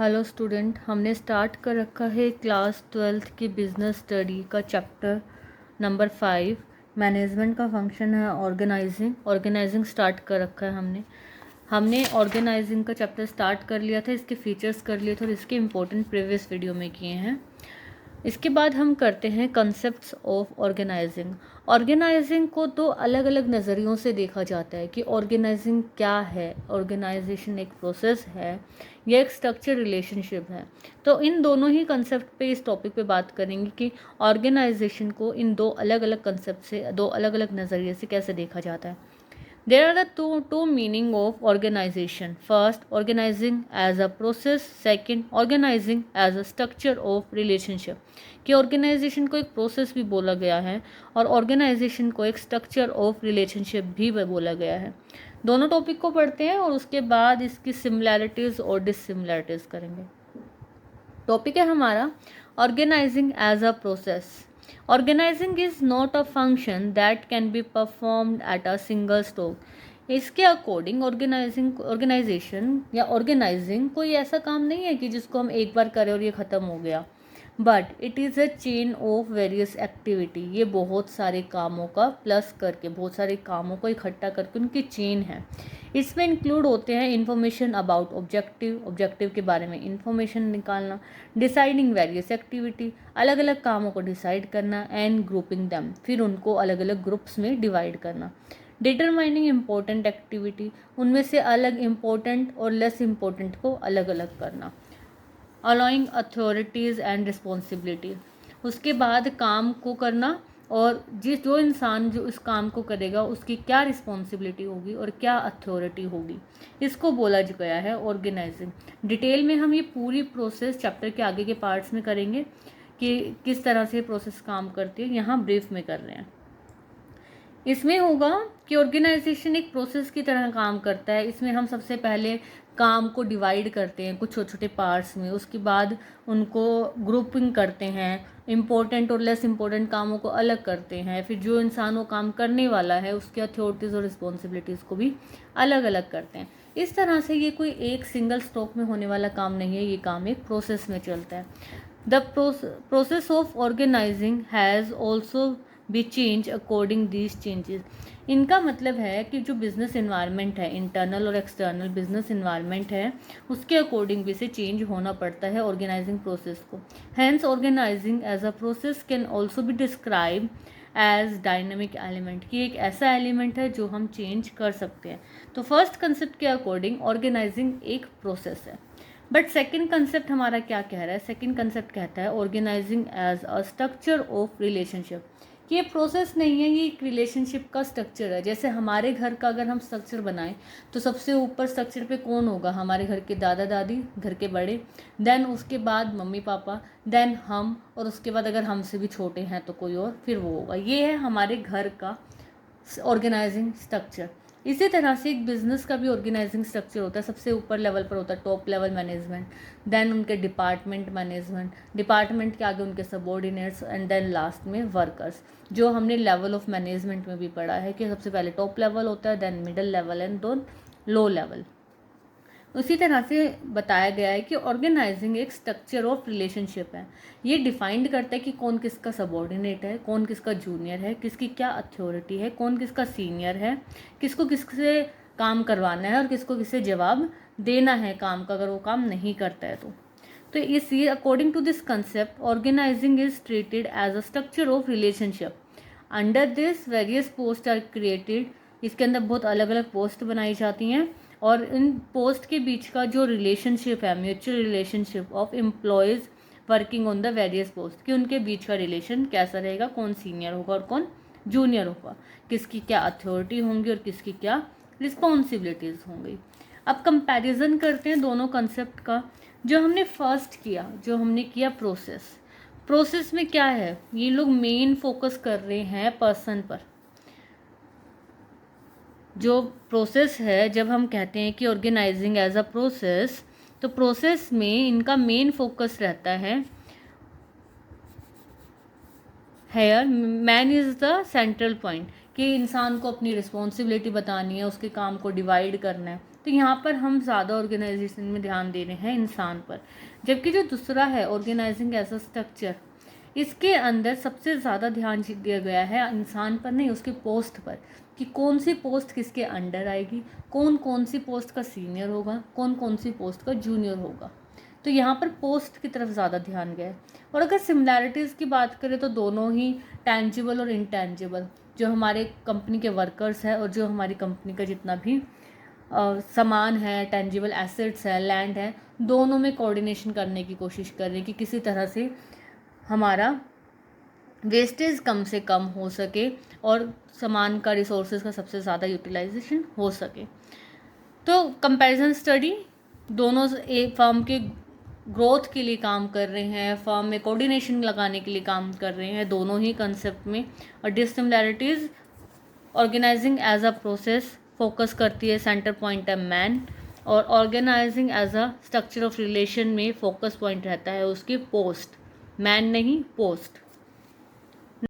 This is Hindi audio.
हेलो स्टूडेंट, हमने स्टार्ट कर रखा है क्लास 12th की बिजनेस स्टडी का चैप्टर नंबर 5। मैनेजमेंट का फंक्शन है ऑर्गेनाइजिंग स्टार्ट कर रखा है। हमने ऑर्गेनाइजिंग का चैप्टर स्टार्ट कर लिया था, इसके फीचर्स कर लिए थे और इसके इम्पोर्टेंट प्रीवियस वीडियो में किए हैं। इसके बाद हम करते हैं कंसेप्ट्स ऑफ ऑर्गेनाइजिंग। ऑर्गेनाइजिंग को दो अलग अलग नज़रियों से देखा जाता है कि ऑर्गेनाइजिंग क्या है। ऑर्गेनाइजेशन एक प्रोसेस है या एक स्ट्रक्चर रिलेशनशिप है। तो इन दोनों ही कंसेप्ट पे इस टॉपिक पे बात करेंगे कि ऑर्गेनाइजेशन को इन दो अलग अलग कंसेप्ट से, दो अलग अलग नज़रिए से कैसे देखा जाता है। There are the two meaning of organization. First, organizing as a process. Second, organizing as a structure of relationship. कि organization को एक process भी बोला गया है और organization को एक structure of relationship भी बोला गया है। दोनों टॉपिक को पढ़ते हैं और उसके बाद इसकी similarities और dissimilarities करेंगे। टॉपिक है हमारा organizing as a process. Organizing is not a function that can be performed at a single stroke. इसके अकॉर्डिंग ऑर्गेनाइजेशन या ऑर्गेनाइजिंग कोई ऐसा काम नहीं है कि जिसको हम एक बार करें और ये ख़त्म हो गया, but it is a chain of various activity. ये बहुत सारे कामों का प्लस करके, बहुत सारे कामों को इकट्ठा करके उनकी चेन है। इसमें इंक्लूड होते हैं इन्फॉर्मेशन अबाउट ऑब्जेक्टिव के बारे में इन्फॉर्मेशन निकालना, डिसाइडिंग वेरियस एक्टिविटी, अलग अलग कामों को डिसाइड करना, एंड ग्रुपिंग दैम, फिर उनको अलग अलग ग्रुप्स में डिवाइड करना, डिटरमाइनिंग इम्पोर्टेंट एक्टिविटी, उनमें से अलग इम्पोर्टेंट और लेस इम्पोर्टेंट को अलग अलग करना, अलाउइंग अथॉरिटीज़ एंड रिस्पॉन्सिबिलिटी, उसके बाद काम को करना और जो इंसान जो इस काम को करेगा उसकी क्या रिस्पॉन्सिबिलिटी होगी और क्या अथॉरिटी होगी, इसको बोला गया है ऑर्गेनाइजिंग। डिटेल में हम ये पूरी प्रोसेस चैप्टर के आगे के पार्ट्स में करेंगे कि किस तरह से प्रोसेस काम करती है, यहाँ ब्रीफ में कर रहे हैं। इसमें होगा कि ऑर्गेनाइजेशन एक प्रोसेस की तरह काम करता है। इसमें हम सबसे पहले काम को डिवाइड करते हैं कुछ छोटे छोटे पार्ट्स में, उसके बाद उनको ग्रुपिंग करते हैं, इम्पोर्टेंट और लेस इम्पोर्टेंट कामों को अलग करते हैं, फिर जो इंसान वो काम करने वाला है उसकी अथॉरिटीज़ और रिस्पॉन्सिबिलिटीज़ को भी अलग अलग करते हैं। इस तरह से ये कोई एक सिंगल स्ट्रोक में होने वाला काम नहीं है, ये काम एक प्रोसेस में चलता है। The process of organizing has also be change according these changes. इनका मतलब है कि जो बिज़नेस इन्वायरमेंट है, इंटरनल और एक्सटर्नल बिजनेस इन्वायरमेंट है, उसके अकॉर्डिंग भी से चेंज होना पड़ता है ऑर्गेनाइजिंग प्रोसेस को। Hence organizing as a process can also be describe as dynamic element, कि एक ऐसा एलिमेंट है जो हम चेंज कर सकते हैं। तो फर्स्ट कंसेप्ट के अकॉर्डिंग ऑर्गेनाइजिंग एक प्रोसेस है, बट सेकेंड कंसेप्ट हमारा क्या कह रहा है? सेकेंड कंसेप्ट कहता है organizing as a structure of relationship, कि ये प्रोसेस नहीं है, ये एक रिलेशनशिप का स्ट्रक्चर है। जैसे हमारे घर का अगर हम स्ट्रक्चर बनाएं तो सबसे ऊपर स्ट्रक्चर पे कौन होगा? हमारे घर के दादा दादी, घर के बड़े, देन उसके बाद मम्मी पापा, देन हम, और उसके बाद अगर हमसे भी छोटे हैं तो कोई और, फिर वो होगा। ये है हमारे घर का ऑर्गेनाइजिंग स्ट्रक्चर। इसी तरह से एक बिजनेस का भी ऑर्गेनाइजिंग स्ट्रक्चर होता है। सबसे ऊपर लेवल पर होता है टॉप लेवल मैनेजमेंट, देन उनके डिपार्टमेंट मैनेजमेंट, डिपार्टमेंट के आगे उनके सबॉर्डिनेट्स, एंड देन लास्ट में वर्कर्स, जो हमने लेवल ऑफ मैनेजमेंट में भी पढ़ा है कि सबसे पहले टॉप लेवल होता है, then middle level and then low level. उसी तरह से बताया गया है कि ऑर्गेनाइजिंग एक स्ट्रक्चर ऑफ रिलेशनशिप है। ये डिफाइंड करता है कि कौन किसका सबॉर्डिनेट है, कौन किसका जूनियर है, किसकी क्या अथॉरिटी है, कौन किसका सीनियर है, किसको किससे काम करवाना है और किसको किससे जवाब देना है काम का अगर वो काम नहीं करता है तो इसी according to this concept organizing is treated as a structure of relationship. Under this various post are created, इसके अंदर बहुत अलग अलग पोस्ट बनाई जाती हैं और इन पोस्ट के बीच का जो रिलेशनशिप है, mutual relationship of employees working on the various post, कि उनके बीच का रिलेशन कैसा रहेगा, कौन सीनियर होगा और कौन जूनियर होगा, किसकी क्या अथॉरिटी होंगी और किसकी क्या रिस्पॉन्सिबिलिटीज़ होंगी। अब कंपैरिजन करते हैं दोनों कंसेप्ट का। जो हमने फर्स्ट किया, जो हमने किया प्रोसेस में क्या है, ये लोग मेन फोकस कर रहे हैं पर्सन पर। जो प्रोसेस है, जब हम कहते हैं कि ऑर्गेनाइजिंग एज अ प्रोसेस, तो प्रोसेस में इनका मेन फोकस रहता है here man is the central point, कि इंसान को अपनी रिस्पॉन्सिबिलिटी बतानी है, उसके काम को डिवाइड करना है, तो यहाँ पर हम ज़्यादा ऑर्गेनाइजेशन में ध्यान दे रहे हैं इंसान पर। जबकि जो दूसरा है ऑर्गेनाइजिंग एज अ स्ट्रक्चर, इसके अंदर सबसे ज़्यादा ध्यान दिया गया है इंसान पर नहीं, उसके पोस्ट पर, कि कौन सी पोस्ट किसके अंडर आएगी, कौन कौन सी पोस्ट का सीनियर होगा, कौन कौन सी पोस्ट का जूनियर होगा। तो यहाँ पर पोस्ट की तरफ ज़्यादा ध्यान गया है। और अगर सिमिलैरिटीज़ की बात करें तो दोनों ही टेंजिबल और इनटेंजिबल, जो हमारे कंपनी के वर्कर्स है और जो हमारी कंपनी का जितना भी सामान है, टेंजिबल एसेट्स है, लैंड है, दोनों में कोऑर्डिनेशन करने की कोशिश कर रहे हैं कि किसी तरह से हमारा वेस्टेज कम से कम हो सके और सामान का, रिसोर्सेज का सबसे ज़्यादा यूटिलाइजेशन हो सके। तो कंपैरिजन स्टडी दोनों एक फर्म के ग्रोथ के लिए काम कर रहे हैं, फर्म में कोऑर्डिनेशन लगाने के लिए काम कर रहे हैं, दोनों ही कंसेप्ट में। और dissimilarities organizing as a process focus करती है, सेंटर पॉइंट है मैन, और organizing as a structure of relation में फोकस पॉइंट रहता है उसकी पोस्ट, मैन नहीं पोस्ट।